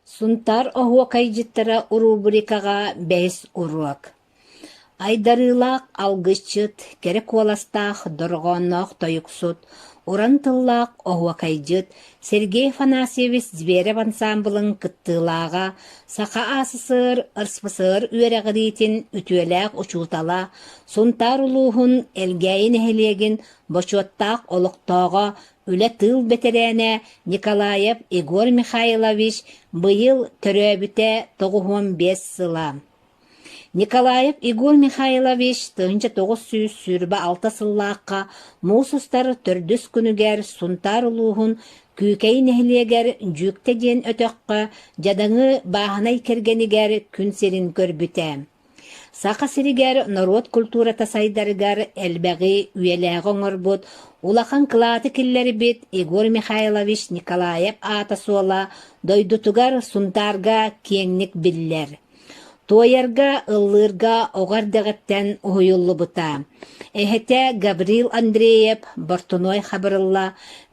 Сунтар оһуокайдьыттара урубурикаҕа бэйс уруок. Айдарыылаах алгыччыт, кэрэ куоластаах дорҕоонноох тойуксут, уран тыллаах оһуокайдьыт Сергей Афанасьевич Зверев ансамблын кыттыылааҕа саха аасысыыр, ырспысыыр үөрэҕириитин үтүөлээх учуутала сунтар улуухун элгээйин эһэлиэгин бочуоттаах олохтоого үлэ тыыл бэтэрээнэ Николаев Егор Михайлович быйыл төрөөбүтэ 95 сыла. Николаев Егор Михайлович тыынча 900 сүрбэ 6 сыллааққа муусустар төрдүс күнүгэр сунтар улуухун күүкэй нэһилиэгэр дьүүкtä диэн өтөккө жадаңы бааһынай кэргэнигэр күн сирин көрбүтэ. Саха сиригэр народ культура тасайдарыгар элбэҕи үөлээҕи оҥорбут улахан кылааты киллэрбит Егор Михайлович Николаев аата суола дойдутугар сунтарга киэҥник биллэр. Туойарга ыллыырга оҕар дэҕэттэн уһуйуллубута. Эһэтэ Гаврил Андреев Бортуной хабырылла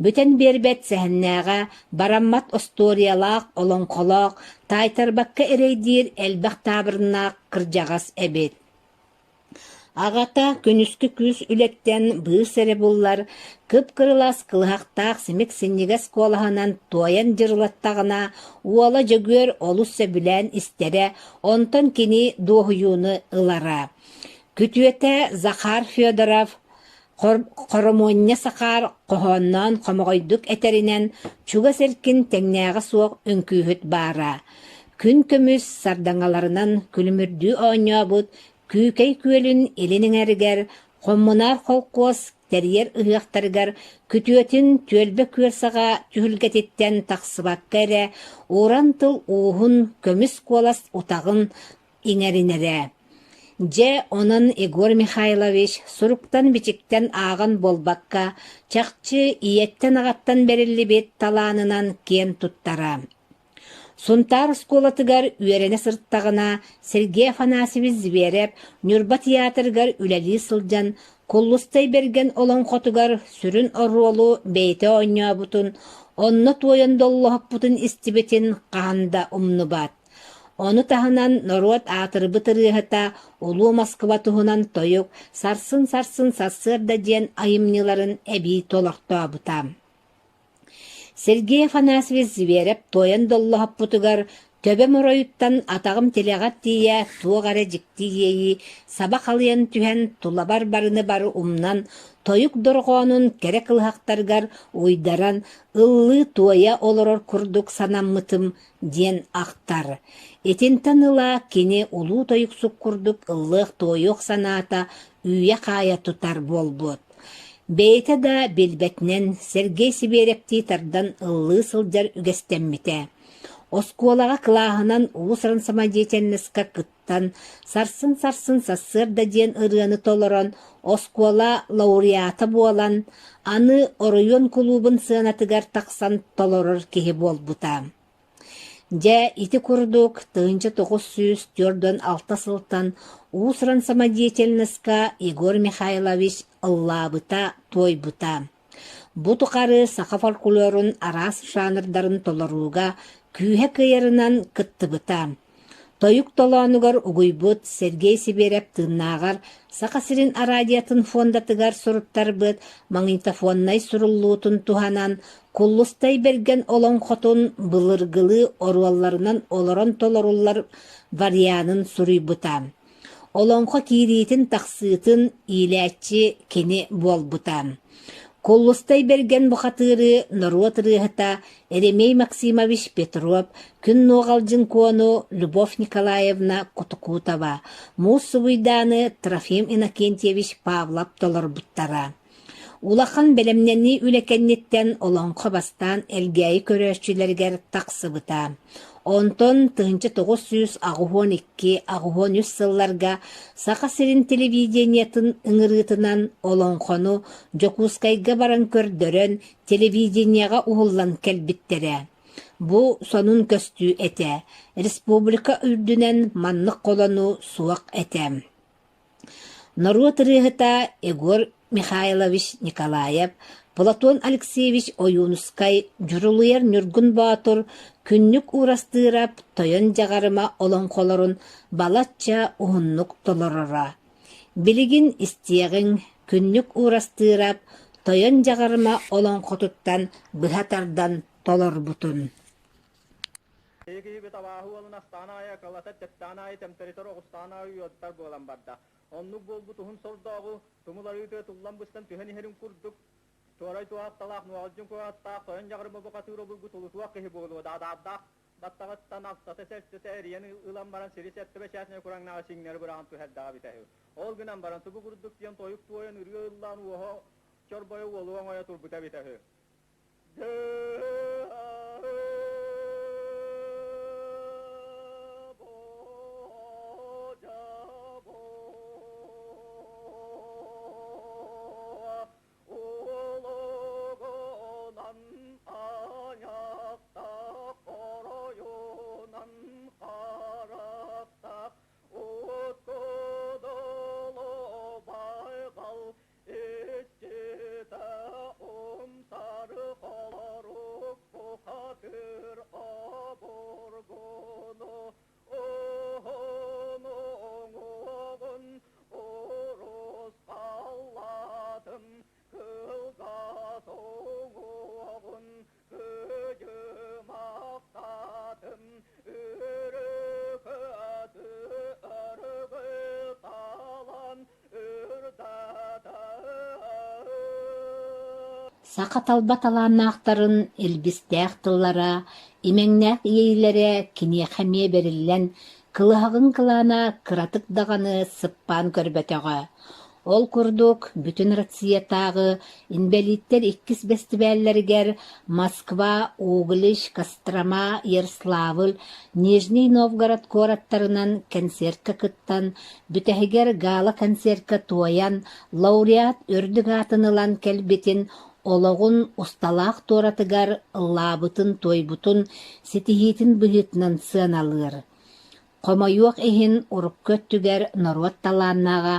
бүтэн биэрбэт сэһэннээҕэ бараммат осториялаах олоҥхолоох таайтарбакка эрэйдиир элбэх таабырнаах кырдьаҕас эбит. Аҕата күнүскү күс үлэттэн быыс эрэ буллар кыпкырылас кылыһактаах симик синнигас куолаһынан туойан дьырылаттаҕына уола дьөгүөр олус сөбүлээн истэрэ онтон кини дуоһуйууну ылара. Күтүөтэ Захар Федоров хоромуоння сахар коһоонноон хомоҕойдук этэринэн чуга сэркин тэҥнээҕи суох үҥкүүһүт баара. Күн көмүс сардаҥаларынан күлүмүрдүү оонньообут күүкэй күөлүн илиниҥэригэр хоммунаар холкуос терьер ыһыахтарыгар күтүөтүн түөлбэ күөрсаҕа түһүлгэтиттэн тахсыбакка эрэ ууран тыл уухун көмүс куолас утагын иҥэринэрэ. Дьэ онон Егор Михайлович суруктан бичиктэн ааган болбакка чахчы ийэттэн аҕаттан бериллибит талаанынан киэн туттара. Сунтар сколатыгар үөрэне сырттаҕына Сергей Афанасьевич Зверев Нюрба театрыгар үлэлии сылдьан куллустай берген олоҥхотугар сүрүн оруолу бэйэтэ оонньообутун онно туойан доллоһоппутун истибитин хаһанда умнубат. Ону таһынан норуот аатырбыт ырыаһыта улуу Москва туһунан тойук сарсын сассыарда диэн айымныларын эбии толохтообута. Сергей Афанасьевич Зверев тоян доллоһоппутугар төбө мороюттан атағым телеғат тие туоғары жиктиеyi саба халыян түһэн тулабар барыны бары умнан тойук дорғоонун кере кылһактаргар уйдаран ыллы туоя олорор курдук санаммытым диэн ахтар. Этинтан ыла кини улуу тойуксук курдук ыллык тойук санаата үйе кая тутар болбут. Бейте да билбетнен Сергей Сиберевти тардан ыллы сылдьар үгестеммите. Оскуолаға кылааһынан уусаран самадиэтеннеска кыттан сарсын сассыарда диэн ырыаны толорон оскуола лауреата буолан аны оруйон клубын сыанатыгар тахсан толорор киһи буолбута. Дьэ ити курдук тыынча 946 сылтан уусаран самадиэтеннеска Егор Михайлович ыллаабыта туойбута. Бу тухары саха фольклорун арас жанрдарын толоруга күүһэ кыйарынан кыттыбыта. Тойук толоонугар угуйбут Сергей Сиберев тыыннаагар саха сирин арадиатын фондатыгар суруттарбыт магнитофоннай суруллуутун туханан куллустай берген олоҥхотун былыргылы оруалларынан олорон толоруллар варианын суруйбута. Олоҥхо киириитин тахсыытын иилээччи кини буолбута. Коллустай берген бухатыры Норуот рыһыта Еремей Максимович Петров, күн ноғалжын куону Любовь Николаевна Кутукутова, муус буйданы Трофим Иннокентьевич Павлов толорбуттара. Улахан белемнени үлекенниттен олоңхо бастан элгәйи көрөөчүләргә тақсыбыта. Онтон 1912-13 сылларга саха сирин телевидениятын ыңырытынан олоңхону Жокускайга баран көрдөрөн телевиденияга ухуллан келбиттере. Бу сонун көстүү эте. Республика үрдүнен маннык колону суак эте. Норуот рыһыта Егор Михайлович Николаев Платон Алексеевич Оюнускай журулуяр Нюргун Баатур күннүк урастыырап тойон жағарыма олонқолорун балатча уһуннук толорора. Билигин истиягин күннүк урастыырап тойон жағарыма олонқотуттан быһатардан толорбутун. Onnuk bolbu tuhun sordağı, tumularıydı tullan bustan tüheni herin kurduk. Tuaray tuak talak nualcun kuat tak, toyan jagarma bokaturo bulgu tulu tuak kehi bolu da. Battagat tanak tatesette teriyeni ılan baran siri sette beşasne kurang na singner buran tu hedda bitehu. Ol günan baran tubu kurduk diyan toyuk tuayan ürüyor ılan uho çorboyu oluğan oya turbuta bitehu. Сақа талбаталааннаахтарын элбистээх тыллара, имэҥнээх иэйлэрэ киниэ хэмиэ бериллэн, кылыһаҕын кылаана кыратык даҕаны сыппаан көрбөтөҕө. Ол курдук бүтүн Россиятааҕы инбэлииттэр иккис бэстибээллэригэр Москва, Углич, Кострома, Ярославль, Нижний Новгород куораттарынан концертка кыттан, бүтэһигэр гала концертка туойан, лауреат өрдүк аатынылан кэлбитин олоҕун усталаах туоратыгар ыллаабытын тойбутун ситиһиитин быһыытынан сыаналыыр. Хомойуох иһин уруккөттүгэр Норуот талааннааҕа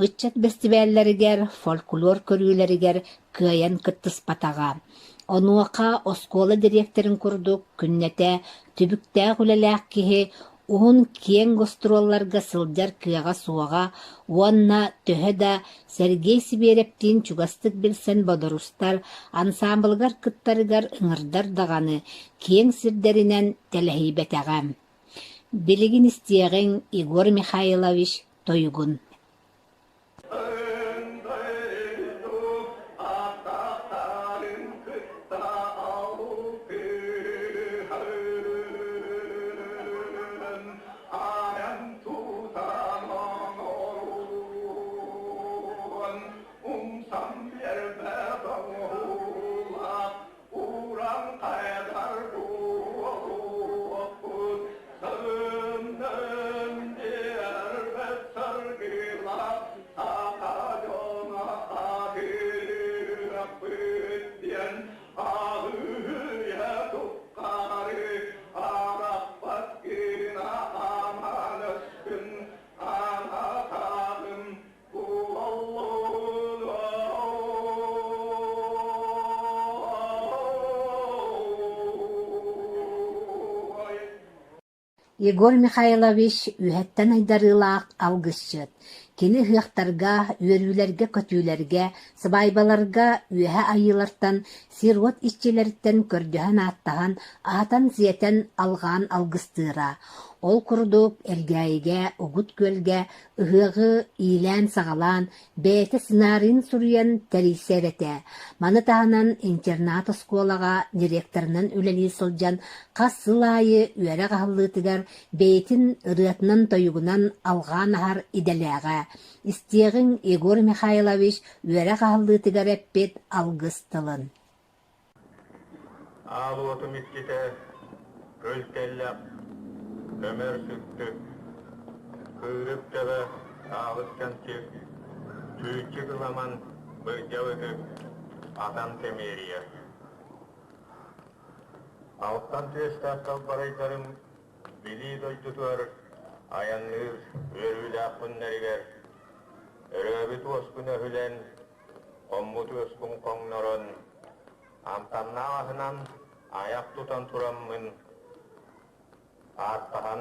ыччат бэстибээллэригэр, фольклор көрүүлэригэр кыайан кыттыспатаҕа. Онуоха оскуола директорын курдук күннэтэ түбүктээх үлэлээх киһи уһун киэҥ гостролларга сылдьар кыаҕа суоҕа, уонна төһө да Сергей Сибирептиин чугастык билсэн бодорустар ансамбльгар кыттарыгар ыҥырдар даҕаны киэҥ сирдэринэн тэлэһийбэтэҕэ. Билигин истиэҕиҥ Игорь Михайлович Тойугун. Егор Михайлович үһэттэн айдарыылаах алгысчыт. Кини ыһыахтарга, үөрүүлэргэ, көтүүлэргэ, сыбайбаларга үөһэ айылартан, сирвот иччилэриттэн көрдөһөн ааттаһан, аатан сиэтэн алгаан алгыстыыра. Ол курдук элгээйгэ, угут көлгэ, ыһыаҕы иилээн саҕалаан, бээтэ сынаарыын суруйан тэрийсэрэтэ. Маны таһанан интернат оскуолаҕа директорунан үлэлии сылдьан, хас сыл аайы үөрэ хаһыллыытыгар бэйэтин ырыатынан тойугунан алгаан аһар идэлээҕэ. Истиэҕиҥ Егор Михайлович үөрэ хаһыллыытыгар эппит алгыс тылын. Aalуоту микките көлтэллэк көмөр сүттүк кыырып төбө аалыскан тик түүчү кыламан бырдьабытык атан темерия. Алттан түөстаак калбарайдарым билии дойдутуар аянныр өрүүлээх күннэригэр өрөөбүт уоскун өһүлэн оммут уоскун коңнорон Amtannağından ayak tutan turamın arttahan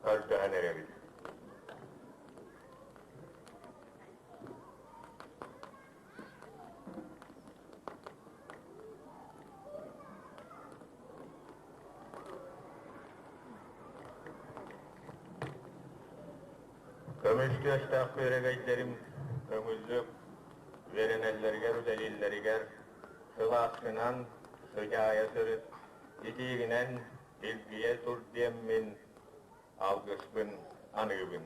öldüğen erebilir. Kömüşlü yaştak veregeylerim kömüzlük veren ellerger, delillerger sıvasınan sıcaya sırıt itiğinen ilgiye sur diyemmin algıspın anıbın.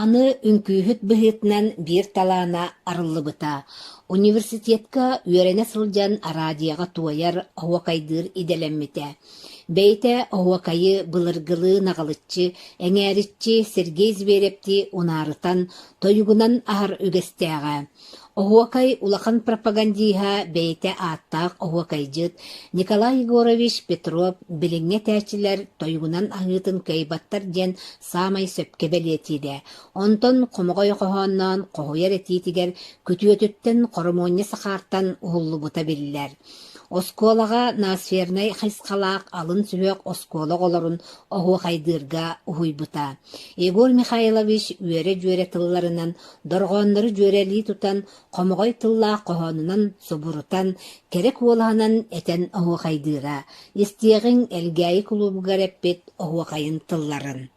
Аны үңкүүһүт быһыытынан биир талаана арыллыбыта. Университетка үөрэне сылдьан араадиэҕа туойар оһуокайдыыр иделэммитэ. Бэйэтэ оһуокайы былыргылыы наҕалыччы, эҥээриччи Сергей Зверевти унаарытан тойугунан аһар үгэстээҕэ. Оһуокай улахан пропагандииһа бэйэтэ ааттаах оһуокайдьыт Николай Егорович Петров билиҥҥэ тээчилэр тойугунан аһыытын кыайбаттар диэн саамай сөпкэ бэлиэтиидэ. Онтон хомоҕой хоһоонноон хоһуйар этиитигэр күтүөтүттэн хоромуонньа сахаартан уһуллубута биллэр. Оскуолаға Насфернай хайсқалаақ алын сүһөк оскуолог олорун оһуохайдыырга уһуйбута. Егор Михайлович үөрэ-дьүөрэ тылларынан дорҕооннору дьүөрэлии тутан хомоҕой тыллаах хоһоонунан собурутан кэрэ куолаһынан этэн оһуохайдыыра. Истиэҕиҥ элгээйи кулуубугар эппит оһуохайын тылларын.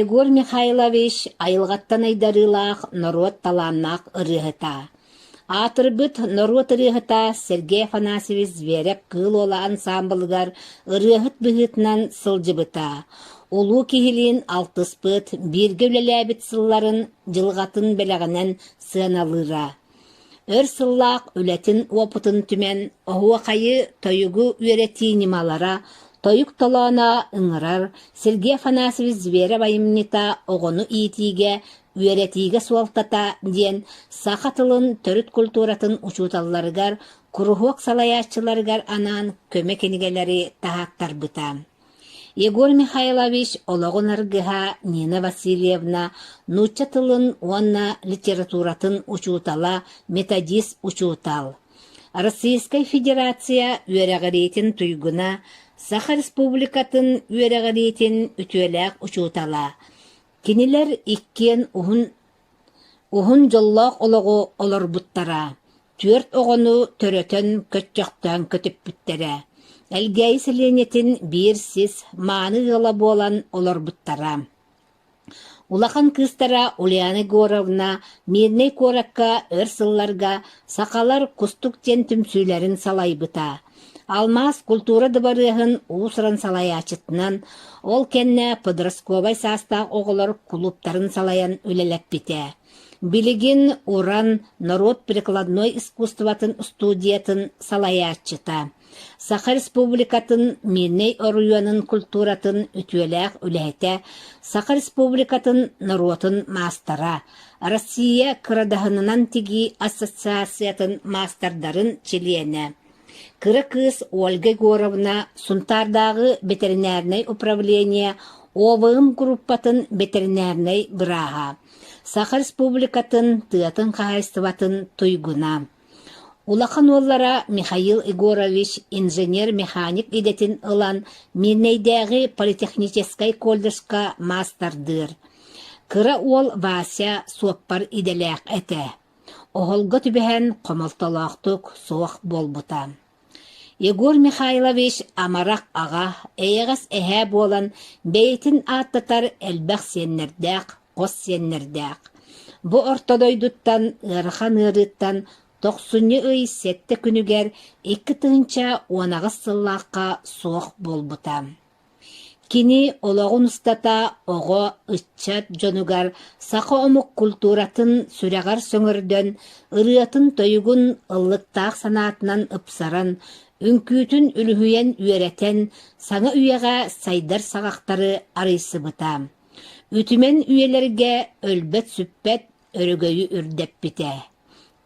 Егор Михайлович айылғаттан айдарылаах норуот талааннаах ырыһыта. Аатырбыт норуот ырыһыта Сергей Афанасьевич Зверев кыыл ола ансамблыгар ырыһыт быһыытынан сылдьыбыта. Улуу киһилиин алтыспыт бииргэ үлэлээбит сылларын дьылҕатын бэлэҕинэн сыаналыыра. Өр сыллаах үлэтин уопутун түмэн оһуохайы тойугу үөрэтиинималара тойук толоона ыҥырар Сергей Афанасьевич Зверев айымнита оҕону иитиигэ үеретиге суалтата диен сақатылын төрүт культуратын учуталларыгар курухуок салаячыларыгар анан көмекенигелери тахаттар быта. Егор Михайлович ологон аргыха Нина Васильевна нуча тылын уанна литературатын учутала методист учутал. Российская Федерация үерәгәритин туйгуна Саха Республикатын үерәгәритин үтүеләк учутала. Кинилер иккен ухун жоллоқ ологу олар буттара. Түрт оғыну төрөтөн көтчөктөн көтүп бүттәрә. Әлгәй селенетін бір сіз мааны ғыла болан олар бұттара. Улахан кыстара Ульяна Егоровна мирней коракка ырсылларга сақалар кустуктен түмсүйлерін салай бұта. Алмаз культура дыбарығын уусырын салай ачытынан, ол кенне подростковай састақ оғылар клубтарын салаян үлелеп бите. Билигин уран народ прикладной искусстватын студиятын салай ачыта. Саха Республикатын мирней оруянын культуратын үтүеләк үләйті, Саха Республикатын народын мастара, Россия кырадахынынан тиги ассоциациятын мастардарын челиене. Кыры кыз Ольга Егоровна Сунтардағы ветеринарный управление овығым группатын ветеринарный быраға. Саха Республикатын тыатын қағайстыватын туйгуна. Улахан оллара Михаил Егорович инженер-механик идетін ылан Миннейдегі политехническай колледжка мастардыр. Кыра ол Вася суаппар иделек әті. Оғылғы түбіген қомалталақтық соқ болбута. Егор Михайлович амарақ аға әйіғас әхә болан бейтін аттатар әлбәқ сеннердәк, қос сеннердәк. Бұ ортодойдуттан, ырхан ырыттан, 90 сетте күнігер 2 тыынча онағыз сыллаққа соқ болбута. Кини олағын ұстата оғы ытчат жонугар сақы омық культуратын сүрәғар сөңірден ырыатын тойығын ыллықтақ санатынан ыпсаран, үнкүтін үліхуен үйеретен саңы үйеға сайдар сағақтары арайсы бұта. Үтімен үйелерге өлбет сүппет өрігөйі үрдеп біте.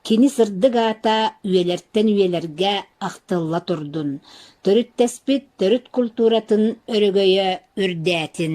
Кини сырдык ата үйелерттен үйелерге ақтылла турдун. Төрүт теспит, төрүт культуратын өрөгөйө үрдәтин.